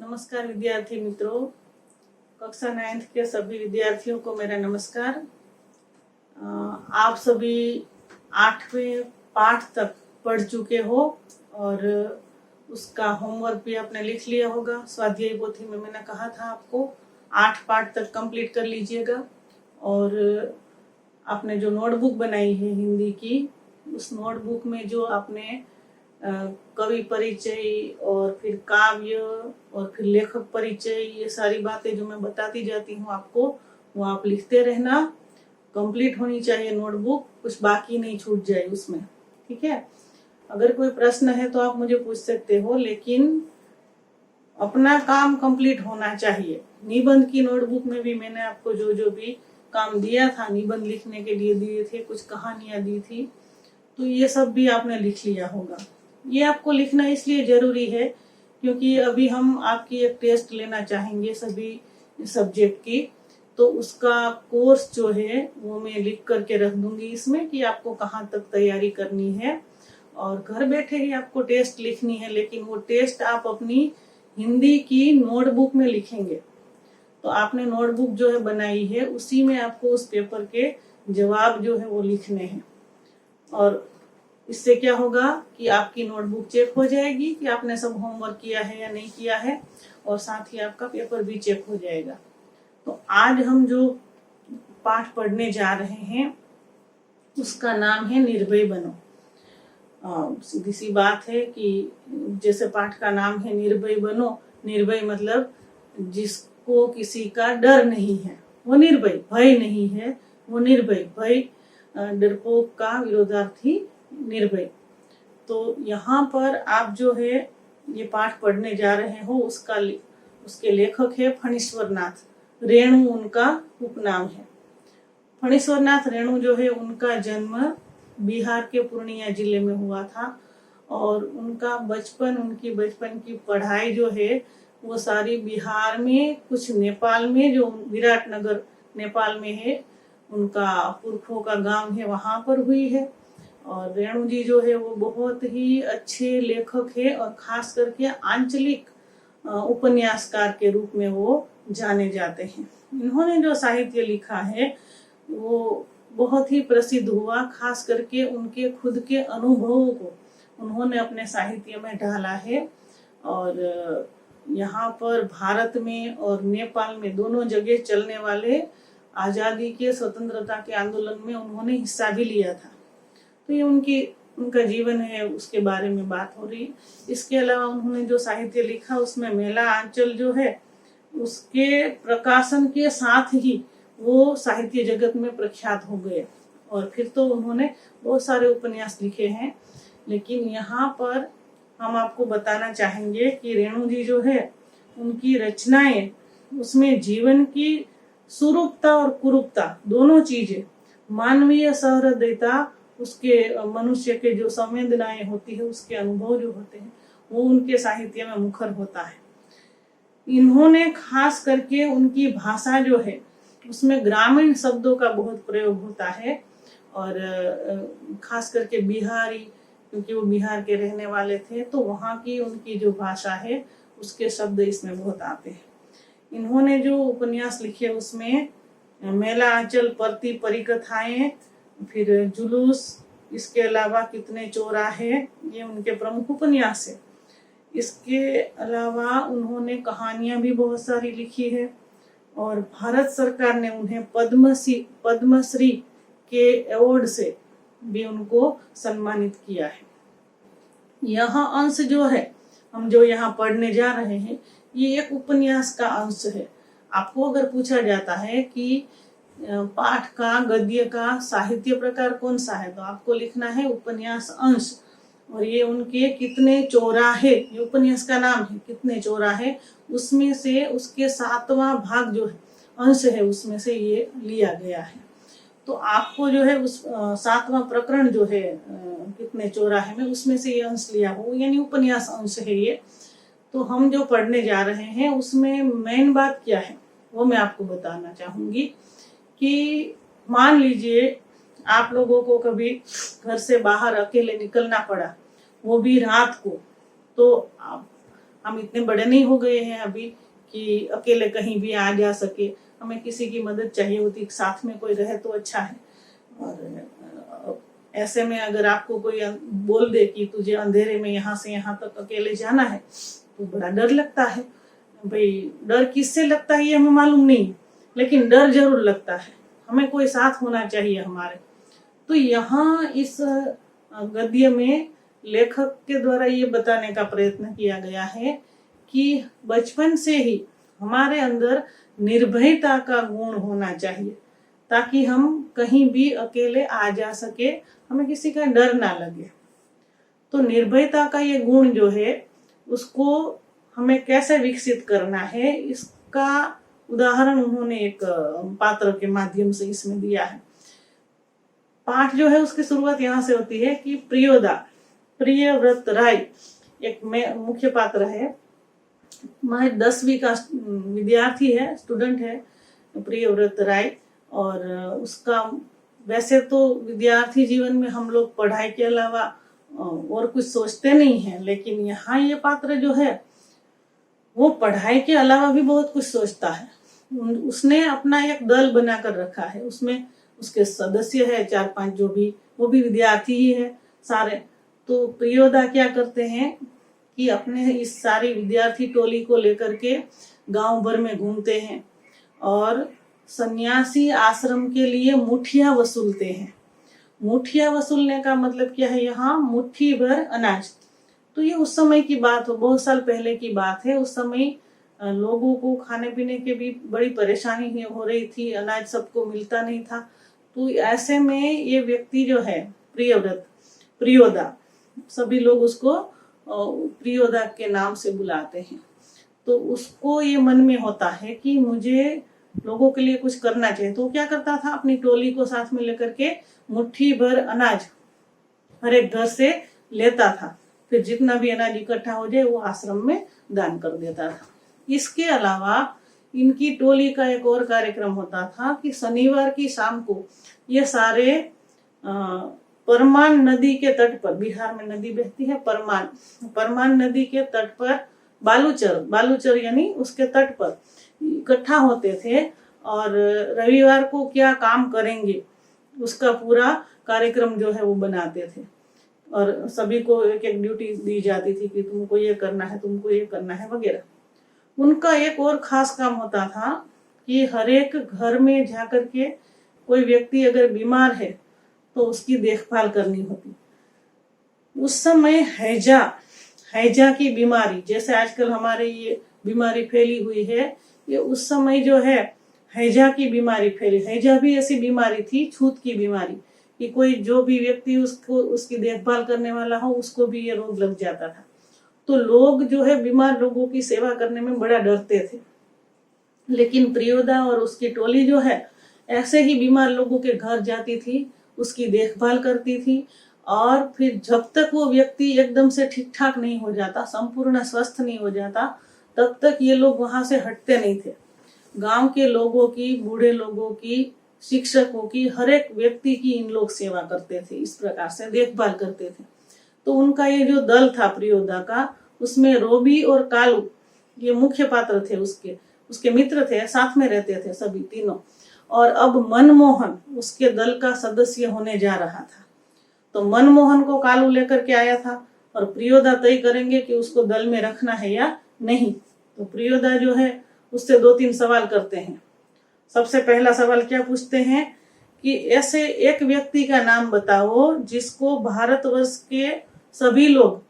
नमस्कार विद्यार्थी मित्रों, कक्षा 9th के सभी विद्यार्थियों को मेरा नमस्कार। आप सभी 8वें पाठ तक पढ़ चुके हो और उसका होमवर्क भी आपने लिख लिया होगा। स्वाध्याय पोथी में मैंने कहा था आपको 8 पाठ तक कंप्लीट कर लीजिएगा। और आपने जो नोटबुक बनाई है हिंदी की, उस नोटबुक में जो आपने कवि परिचय और फिर काव्य और फिर लेखक परिचय, ये सारी बातें जो मैं बताती जाती हूँ आपको, वो आप लिखते रहना। कंप्लीट होनी चाहिए नोटबुक, कुछ बाकी नहीं छूट जाए उसमें, ठीक है। अगर कोई प्रश्न है तो आप मुझे पूछ सकते हो, लेकिन अपना काम कंप्लीट होना चाहिए। निबंध की नोटबुक में भी मैंने आपको जो जो भी काम दिया था, निबंध लिखने के लिए दिए थे, कुछ कहानियां दी थी, तो ये सब भी आपने लिख लिया होगा। ये आपको लिखना इसलिए जरूरी है क्योंकि अभी हम आपकी एक टेस्ट लेना चाहेंगे सभी सब्जेक्ट की, तो उसका कोर्स जो है वो मैं लिख करके रख दूंगी इसमें कि आपको कहाँ तक तैयारी करनी है। और घर बैठे ही आपको टेस्ट लिखनी है, लेकिन वो टेस्ट आप अपनी हिंदी की नोटबुक में लिखेंगे। तो आपने नोटबुक जो है बनाई है, उसी में आपको उस पेपर के जवाब जो है वो लिखने हैं। और इससे क्या होगा कि आपकी नोटबुक चेक हो जाएगी कि आपने सब होमवर्क किया है या नहीं किया है, और साथ ही आपका पेपर भी चेक हो जाएगा। तो आज हम जो पाठ पढ़ने जा रहे हैं उसका नाम है निर्भय बनो। सीधी सी बात है कि जैसे पाठ का नाम है निर्भय बनो, निर्भय मतलब जिसको किसी का डर नहीं है वो निर्भय, भय नहीं है वो निर्भय। भय डरपोक का विरोधार्थी निर्भय। तो यहाँ पर आप जो है ये पाठ पढ़ने जा रहे हो उसके लेखक है फणीश्वर नाथ रेणु, उनका उपनाम है। फणीश्वर नाथ रेणु जो है, उनका जन्म बिहार के पूर्णिया जिले में हुआ था और उनकी बचपन की पढ़ाई जो है वो सारी बिहार में, कुछ नेपाल में, जो विराटनगर नेपाल में है, उनका पुरखों का गांव है, वहां पर हुई है। और रेणु जी जो है वो बहुत ही अच्छे लेखक है और खास करके आंचलिक उपन्यासकार के रूप में वो जाने जाते हैं। इन्होंने जो साहित्य लिखा है वो बहुत ही प्रसिद्ध हुआ, खास करके उनके खुद के अनुभवों को उन्होंने अपने साहित्य में ढाला है। और यहाँ पर भारत में और नेपाल में दोनों जगह चलने वाले आज़ादी के, स्वतंत्रता के आंदोलन में उन्होंने हिस्सा भी लिया था। तो ये उनका जीवन है, उसके बारे में बात हो रही है। इसके अलावा उन्होंने जो साहित्य लिखा उसमें मेला आंचल जो है उसके प्रकाशन के साथ ही वो साहित्य जगत में प्रख्यात हो गए। और फिर तो उन्होंने बहुत सारे उपन्यास लिखे हैं, लेकिन यहाँ पर हम आपको बताना चाहेंगे कि रेणु जी जो है उनकी रचनाएं, उसमें जीवन की सुरूपता और कुरूपता दोनों चीजें, मानवीय सहृदयता, उसके मनुष्य के जो संवेदनाएं होती है, उसके अनुभव जो होते हैं, वो उनके साहित्य में मुखर होता है। इन्होंने खास करके उनकी भाषा जो है उसमें ग्रामीण शब्दों का बहुत प्रयोग होता है। और खास करके बिहारी, क्योंकि वो बिहार के रहने वाले थे, तो वहाँ की उनकी जो भाषा है उसके शब्द इसमें बहुत आते हैं। इन्होंने जो उपन्यास लिखे उसमें मेला आंचल, परती परिकथाएं, फिर जुलूस, इसके अलावा कितने चौराहे, ये उनके प्रमुख उपन्यास है। इसके अलावा उन्होंने कहानियां भी बहुत सारी लिखी है और भारत सरकार ने उन्हें पद्मश्री के अवार्ड से भी उनको सम्मानित किया है। यह अंश जो है हम जो यहाँ पढ़ने जा रहे हैं, ये एक उपन्यास का अंश है। आपको अगर पूछा जाता है कि पाठ का, गद्य का साहित्य प्रकार कौन सा है, तो आपको लिखना है उपन्यास अंश। और ये उनके कितने चौराहे, ये उपन्यास का नाम है, कितने चौराहे, उसमें से उसके 7वां भाग जो है, अंश है, उसमें से ये लिया गया है। तो आपको जो है उस 7वां प्रकरण जो है कितने चौराहे में, उसमें से ये अंश लिया हो, यानी उपन्यास अंश है ये। तो हम जो पढ़ने जा रहे हैं उसमें मेन बात क्या है वो मैं आपको बताना चाहूंगी कि मान लीजिए आप लोगों को कभी घर से बाहर अकेले निकलना पड़ा, वो भी रात को, तो हम इतने बड़े नहीं हो गए हैं अभी कि अकेले कहीं भी आ जा सके, हमें किसी की मदद चाहिए होती, साथ में कोई रहे तो अच्छा है। और ऐसे में अगर आपको कोई बोल दे कि तुझे अंधेरे में यहाँ से यहाँ तक अकेले जाना है तो बड़ा डर लगता है। भाई डर किससे लगता है ये हमें मालूम नहीं, लेकिन डर जरूर लगता है, हमें कोई साथ होना चाहिए हमारे। तो यहाँ इस गद्य में लेखक के द्वारा ये बताने का प्रयत्न किया गया है कि बचपन से ही हमारे अंदर निर्भयता का गुण होना चाहिए, ताकि हम कहीं भी अकेले आ जा सके, हमें किसी का डर ना लगे। तो निर्भयता का ये गुण जो है उसको हमें कैसे विकसित करना है, इसका उदाहरण उन्होंने एक पात्र के माध्यम से इसमें दिया है। पाठ जो है उसकी शुरुआत यहाँ से होती है कि प्रियव्रत राय एक मुख्य पात्र है, मैं 10वीं का विद्यार्थी है, स्टूडेंट है प्रियव्रत राय। और उसका वैसे तो विद्यार्थी जीवन में हम लोग पढ़ाई के अलावा और कुछ सोचते नहीं हैं, लेकिन यहाँ ये पात्र जो है वो पढ़ाई के अलावा भी बहुत कुछ सोचता है। उसने अपना एक दल बनाकर रखा है, उसमें उसके सदस्य है 4-5 जो भी, वो भी विद्यार्थी ही है सारे। तो प्रियोदा क्या करते हैं कि अपने इस सारी विद्यार्थी टोली को लेकर के गांव भर में घूमते हैं और सन्यासी आश्रम के लिए मुठिया वसूलते हैं। मुठिया वसूलने का मतलब क्या है, यहाँ मुट्ठी भर अनाज। तो ये उस समय की बात हो, बहुत साल पहले की बात है। उस समय लोगों को खाने पीने की भी बड़ी परेशानी हो रही थी, अनाज सबको मिलता नहीं था। तो ऐसे में ये व्यक्ति जो है प्रियोदा, सभी लोग उसको प्रियोदा के नाम से बुलाते हैं। तो उसको ये मन में होता है कि मुझे लोगों के लिए कुछ करना चाहिए। तो क्या करता था, अपनी टोली को साथ में लेकर के मुट्ठी भर अनाज हर एक घर से लेता था, फिर जितना भी अनाज इकट्ठा हो जाए वो आश्रम में दान कर देता था। इसके अलावा इनकी टोली का एक और कार्यक्रम होता था कि शनिवार की शाम को ये सारे परमान नदी के तट पर, बिहार में नदी बहती है परमान नदी के तट पर बालूचर यानी उसके तट पर इकट्ठा होते थे और रविवार को क्या काम करेंगे उसका पूरा कार्यक्रम जो है वो बनाते थे। और सभी को एक एक ड्यूटी दी जाती थी कि तुमको ये करना है, तुमको ये करना है वगैरह। उनका एक और खास काम होता था कि हर एक घर में जाकर के कोई व्यक्ति अगर बीमार है तो उसकी देखभाल करनी होती। उस समय हैजा की बीमारी, जैसे आजकल हमारे ये बीमारी फैली हुई है, ये उस समय जो है हैजा की बीमारी फैली। हैजा भी ऐसी बीमारी थी, छूत की बीमारी, कि कोई जो भी व्यक्ति उसकी देखभाल करने वाला हो उसको भी ये रोग लग जाता था। तो लोग जो है बीमार लोगों की सेवा करने में बड़ा डरते थे, लेकिन प्रियोदा और उसकी टोली जो है ऐसे ही बीमार लोगों के घर जाती थी, उसकी देखभाल करती थी। और फिर जब तक वो व्यक्ति एकदम से ठीक ठाक नहीं हो जाता, संपूर्ण स्वस्थ नहीं हो जाता, तब तक ये लोग वहां से हटते नहीं थे। गांव के लोगों की, बूढ़े लोगों की, शिक्षकों की, हर एक व्यक्ति की इन लोग सेवा करते थे, इस प्रकार से देखभाल करते थे। तो उनका ये जो दल था प्रियोदा का, उसमें रोबी और कालू ये मुख्य पात्र थे, उसके मित्र थे, साथ में रहते थे सभी तीनों। और अब मनमोहन उसके दल का सदस्य होने जा रहा था। तो मनमोहन को कालू लेकर के आया था और प्रियोदा तय करेंगे कि उसको दल में रखना है या नहीं। तो प्रियोदा जो है उससे 2-3 सवाल करते हैं। सबसे पहला सवाल क्या पूछते हैं कि ऐसे एक व्यक्ति का नाम बताओ जिसको भारतवर्ष के सभी लोग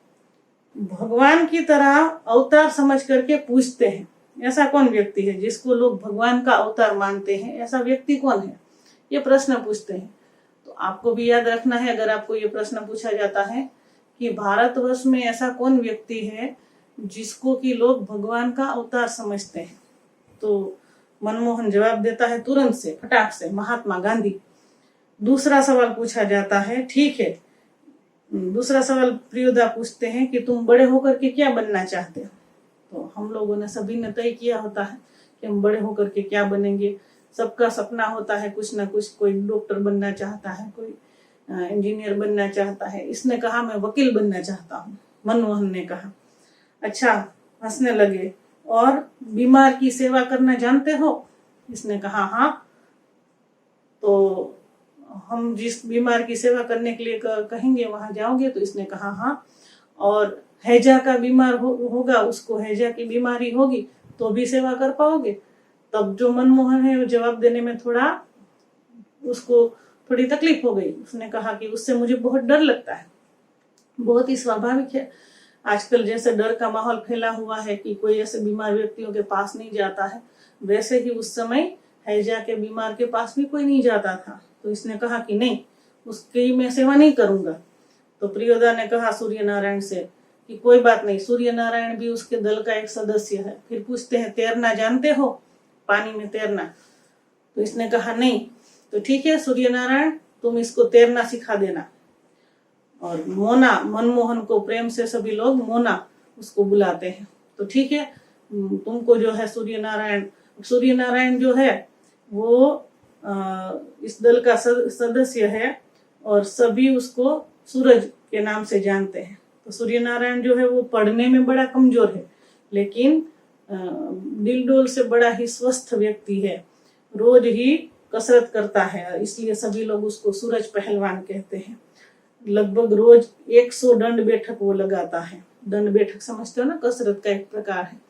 भगवान की तरह अवतार समझ करके पूजते हैं। ऐसा कौन व्यक्ति है जिसको लोग भगवान का अवतार मानते हैं, ऐसा व्यक्ति कौन है, ये प्रश्न पूछते हैं। तो आपको भी याद रखना है, अगर आपको ये प्रश्न पूछा जाता है कि भारतवर्ष में ऐसा कौन व्यक्ति है जिसको कि लोग भगवान का अवतार समझते हैं, तो मनमोहन जवाब देता है तुरंत से, फटाक से, महात्मा गांधी। दूसरा सवाल पूछा जाता है, ठीक है, दूसरा सवाल प्रियोदा पूछते हैं कि तुम बड़े होकर के क्या बनना चाहते हो। तो हम लोगों ने सभी ने तय किया होता है कि हम बड़े होकर के क्या बनेंगे। सबका सपना होता है कुछ ना कुछ, कोई डॉक्टर बनना चाहता है, कोई इंजीनियर बनना चाहता है। इसने कहा मैं वकील बनना चाहता हूँ, मनमोहन ने कहा। अच्छा, हंसने लगे। और बीमार की सेवा करना जानते हो? इसने कहा हाँ। तो हम जिस बीमार की सेवा करने के लिए कहेंगे वहां जाओगे? तो इसने कहा हाँ। और हैजा का बीमार होगा, उसको हैजा की बीमारी होगी तो भी सेवा कर पाओगे? तब जो मनमोहन है वो जवाब देने में उसको थोड़ी तकलीफ हो गई। उसने कहा कि उससे मुझे बहुत डर लगता है। बहुत ही स्वाभाविक है, आजकल जैसे डर का माहौल फैला हुआ है कि कोई ऐसे बीमार व्यक्तियों के पास नहीं जाता है, वैसे ही उस समय हैजा के बीमार के पास भी कोई नहीं जाता था। तो इसने कहा कि नहीं, उसकी मैं सेवा नहीं करूंगा। तो प्रियोदा ने कहा सूर्य नारायण से कि कोई बात नहीं, सूर्य नारायण भी उसके दल का एक सदस्य है। फिर पूछते हैं तैरना जानते हो, पानी में तैरना? तो इसने कहा नहीं। तो ठीक है सूर्य नारायण, तुम इसको तैरना सिखा देना। और मोना, मनमोहन को प्रेम से सभी लोग मोना उसको बुलाते हैं। तो ठीक है, तुमको जो है सूर्य नारायण जो है वो इस दल का सदस्य है और सभी उसको सूरज के नाम से जानते हैं। तो सूर्य नारायण जो है वो पढ़ने में बड़ा कमजोर है, लेकिन दिल डोल से बड़ा ही स्वस्थ व्यक्ति है, रोज ही कसरत करता है, इसलिए सभी लोग उसको सूरज पहलवान कहते हैं। लगभग रोज 100 दंड बैठक वो लगाता है। दंड बैठक समझते हो ना, कसरत का एक प्रकार है।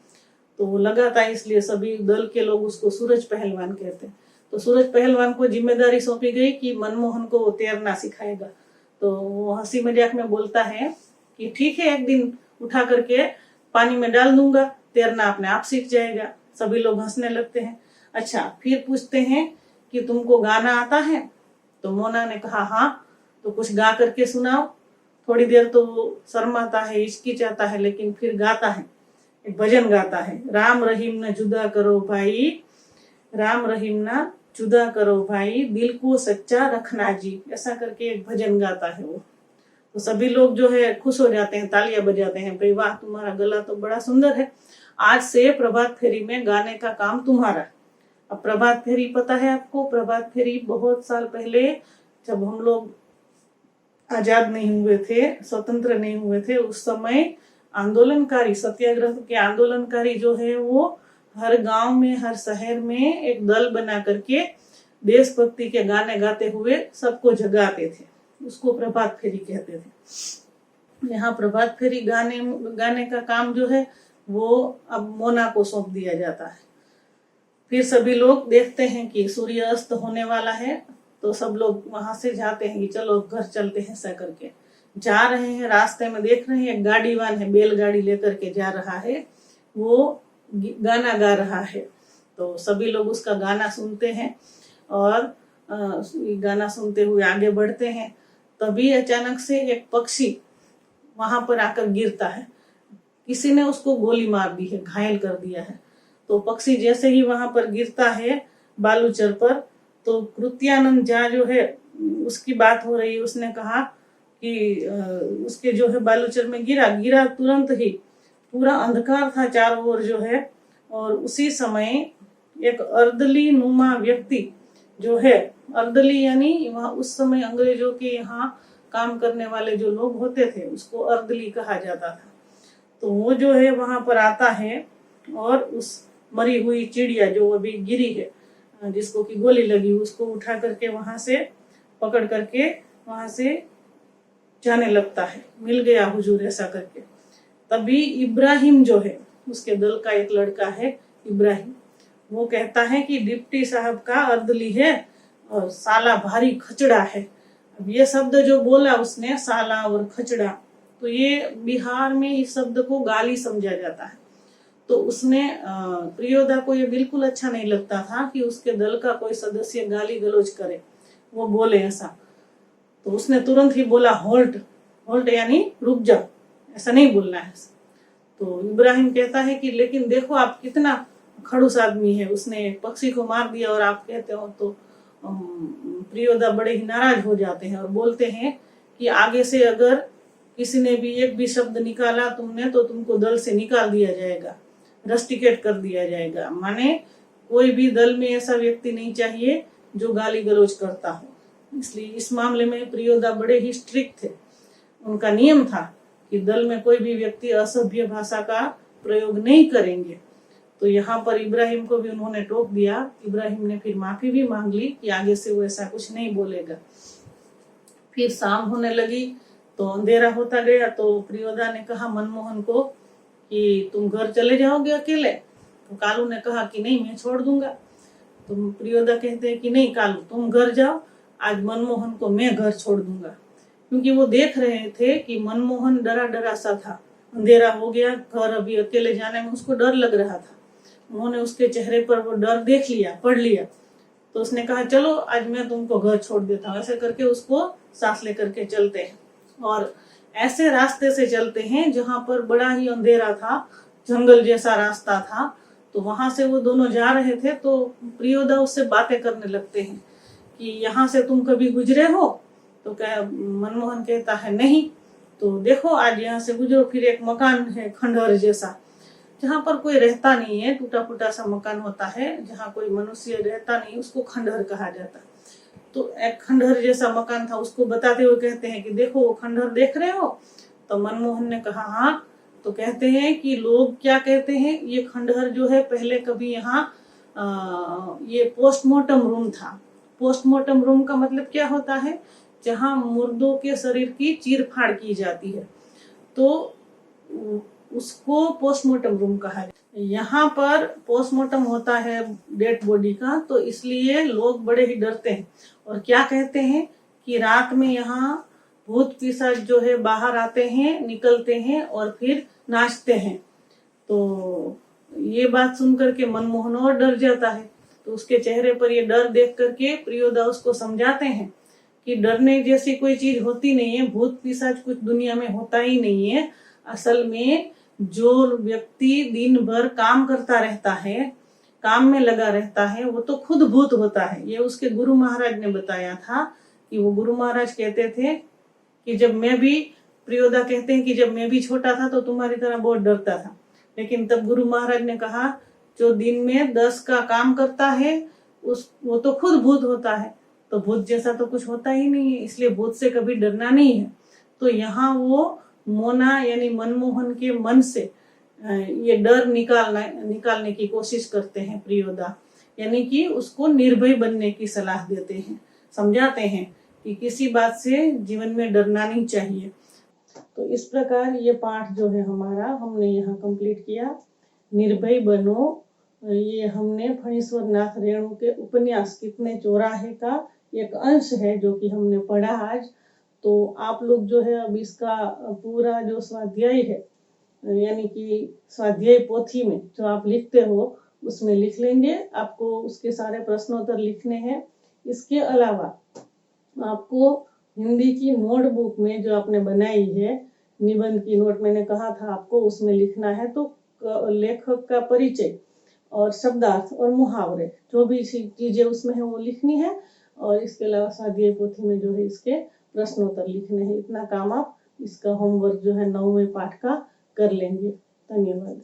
तो वो लगाता है, इसलिए सभी दल के लोग उसको सूरज पहलवान कहते हैं। तो सूरज पहलवान को जिम्मेदारी सौंपी गई कि मनमोहन को वो तैरना सिखाएगा। तो वो हंसी मजाक में बोलता है कि ठीक है, एक दिन उठा करके पानी में डाल दूंगा, तैरना अपने आप सीख जाएगा। सभी लोग हंसने लगते हैं। अच्छा, फिर पूछते हैं कि तुमको गाना आता है? तो मोना ने कहा हाँ। तो कुछ गा करके सुनाओ। थोड़ी देर तो वो शर्माता है, हिचकिचाता है, लेकिन फिर गाता है, एक भजन गाता है। राम रहीम न जुदा करो भाई, राम रहीम न जुदा करो भाई, दिल को सच्चा रखना जी, ऐसा करके एक भजन गाता है वो। तो सभी लोग जो है खुश हो जाते हैं, तालियां बजाते हैं, भाई वाह, तुम्हारा गला तो बड़ा सुंदर है, आज से प्रभात फेरी में गाने का काम तुम्हारा। अब प्रभात फेरी पता है आपको? प्रभात फेरी बहुत साल पहले, जब हम लोग आजाद नहीं हुए थे, स्वतंत्र नहीं हुए थे, उस समय आंदोलनकारी, सत्याग्रह के आंदोलनकारी जो है वो हर गांव में, हर शहर में एक दल बना करके देशभक्ति के गाने गाते हुए सबको जगाते थे। उसको प्रभात फेरी कहते थे। यहाँ प्रभात फेरी गाने का काम जो है वो अब मोना को सौंप दिया जाता है। फिर सभी लोग देखते हैं कि सूर्य अस्त होने वाला है, तो सब लोग वहां से जाते हैं कि चलो घर चलते हैं, ऐसा करके जा रहे हैं। रास्ते में देख रहे हैं एक गाड़ीवान है, बैलगाड़ी लेकर के जा रहा है, वो गाना गा रहा है। तो सभी लोग उसका गाना सुनते हैं और गाना सुनते हुए आगे बढ़ते हैं। तभी अचानक से एक पक्षी वहां पर आकर गिरता है। किसी ने उसको गोली मार दी है, घायल कर दिया है। तो पक्षी जैसे ही वहां पर गिरता है बालूचर पर, तो कृत्यानंद झा जो है उसकी बात हो रही है। उसने कहा कि उसके जो है बालूचर में गिरा तुरंत ही पूरा अंधकार था चारों ओर जो है। और उसी समय एक अर्दली नुमा व्यक्ति जो है, अर्दली यानी वहाँ उस समय अंग्रेजों के यहाँ काम करने वाले जो लोग होते थे उसको अर्दली कहा जाता था। तो वो जो है वहां पर आता है और उस मरी हुई चिड़िया जो अभी गिरी है, जिसको की गोली लगी, उसको उठा करके वहां से पकड़ करके वहां से जाने लगता है, मिल गया हुजूर, ऐसा करके। तभी इब्राहिम जो है, उसके दल का एक लड़का है इब्राहिम, वो कहता है कि डिप्टी साहब का अर्दली है और साला भारी खचड़ा है। अब ये शब्द जो बोला उसने, साला और खचड़ा, तो ये बिहार में इस शब्द को गाली समझा जाता है। तो उसने प्रियोदा को ये बिल्कुल अच्छा नहीं लगता था कि उसके दल का कोई सदस्य गाली गलौज करे, वो बोले ऐसा। तो उसने तुरंत ही बोला होल्ट, होल्ट यानी रुक जाओ, ऐसा नहीं बोलना है। तो इब्राहिम कहता है कि लेकिन देखो आप कितना खड़ूस आदमी है, उसने पक्षी को मार दिया और आप कहते हो। तो प्रियोदा बड़े ही नाराज हो जाते हैं और बोलते हैं कि आगे से अगर किसी ने भी एक भी शब्द निकाला तुमने, तो तुमको दल से निकाल दिया जाएगा, रस्टिकेट कर दिया जाएगा। माने कोई भी दल में ऐसा व्यक्ति नहीं चाहिए जो गाली गलौज करता हो। इसलिए इस मामले में प्रियोदा बड़े ही स्ट्रिक्ट थे। उनका नियम था कि दल में कोई भी व्यक्ति असभ्य भाषा का प्रयोग नहीं करेंगे। तो यहाँ पर इब्राहिम को भी उन्होंने टोक दिया। इब्राहिम ने फिर माफी भी मांग ली कि आगे से वो ऐसा कुछ नहीं बोलेगा। फिर शाम होने लगी तो अंधेरा होता गया। तो प्रियोदा ने कहा मनमोहन को कि तुम घर चले जाओगे अकेले? तो कालू ने कहा कि नहीं, मैं छोड़ दूंगा। तो प्रियोदा कहते हैं कि नहीं कालू, तुम घर जाओ, आज मनमोहन को मैं घर छोड़ दूंगा। क्योंकि वो देख रहे थे कि मनमोहन डरा डरा सा था, अंधेरा हो गया, घर अभी अकेले जाने में उसको डर लग रहा था। उन्होंने उसके चेहरे पर वो डर देख लिया, पढ़ लिया। तो उसने कहा चलो आज मैं तुमको घर छोड़ देता हूँ। ऐसे करके उसको सांस लेकर के चलते हैं और ऐसे रास्ते से चलते हैं जहां पर बड़ा ही अंधेरा था, जंगल जैसा रास्ता था। तो वहां से वो दोनों जा रहे थे। तो प्रियोदा उससे बातें करने लगते हैं कि यहाँ से तुम कभी गुजरे हो? तो क्या मनमोहन कहता है नहीं। तो देखो आज यहाँ से गुजरो, फिर एक मकान है खंडहर जैसा, जहाँ पर कोई रहता नहीं है, टूटा फूटा सा मकान होता है, जहाँ कोई मनुष्य रहता नहीं, उसको खंडहर कहा जाता है। तो एक खंडहर जैसा मकान था, उसको बताते हुए कहते हैं कि देखो वो खंडहर देख रहे हो? तो मनमोहन ने कहा हाँ। तो कहते हैं कि लोग क्या कहते हैं, ये खंडहर जो है पहले कभी यहाँ ये पोस्टमार्टम रूम था। पोस्टमार्टम रूम का मतलब क्या होता है? जहाँ मुर्दों के शरीर की चीर फाड़ की जाती है, तो उसको पोस्टमार्टम रूम कहा जाता है। यहाँ पर पोस्टमार्टम होता है डेड बॉडी का, तो इसलिए लोग बड़े ही डरते हैं और क्या कहते हैं कि रात में यहाँ भूत पिशाच जो है बाहर आते हैं, निकलते हैं और फिर नाचते हैं। तो ये बात सुन करके मनमोहन और डर जाता है। तो उसके चेहरे पर ये डर देख करके प्रियोदा उसको समझाते हैं कि डरने जैसी कोई चीज होती नहीं है, भूत पिशाच कुछ दुनिया में होता ही नहीं है। असल में जो व्यक्ति दिन भर काम करता रहता है, काम में लगा रहता है, वो तो खुद भूत होता है। ये उसके गुरु महाराज ने बताया था कि वो गुरु महाराज कहते थे कि जब मैं भी, प्रियोदा कहते हैं कि जब मैं भी छोटा था तो तुम्हारी तरह बहुत डरता था, लेकिन तब गुरु महाराज ने कहा जो दिन में 10 का काम करता है वो तो खुद भूत होता है। तो भूत जैसा तो कुछ होता ही नहीं है, इसलिए भूत से कभी डरना नहीं है। तो यहाँ वो मोना यानी मनमोहन के मन से ये डर निकालने की कोशिश करते हैं प्रियोदा, यानी कि उसको निर्भय बनने की सलाह देते हैं, समझाते हैं कि किसी बात से जीवन में डरना नहीं चाहिए। तो इस प्रकार ये पाठ जो है हमारा हमने यहाँ कंप्लीट किया। निर्भय बनो, ये हमने फणीश्वर नाथ रेणु के उपन्यास कितने चौराहे का एक अंश है जो कि हमने पढ़ा आज। तो आप लोग जो है अब इसका पूरा जो स्वाध्याय है, यानी कि स्वाध्याय पोथी में जो आप लिखते हो उसमें लिख लेंगे। आपको उसके सारे प्रश्नोत्तर लिखने हैं। इसके अलावा आपको हिंदी की नोटबुक में जो आपने बनाई है, निबंध की नोट मैंने कहा था आपको, उसमें लिखना है। तो लेखक का परिचय और शब्दार्थ और मुहावरे जो भी चीजें उसमें है वो लिखनी है। और इसके अलावा स्वाध्याय पोथी में जो है इसके प्रश्नोत्तर लिखने हैं। इतना काम आप इसका होमवर्क जो है 9वें पाठ का कर लेंगे। धन्यवाद।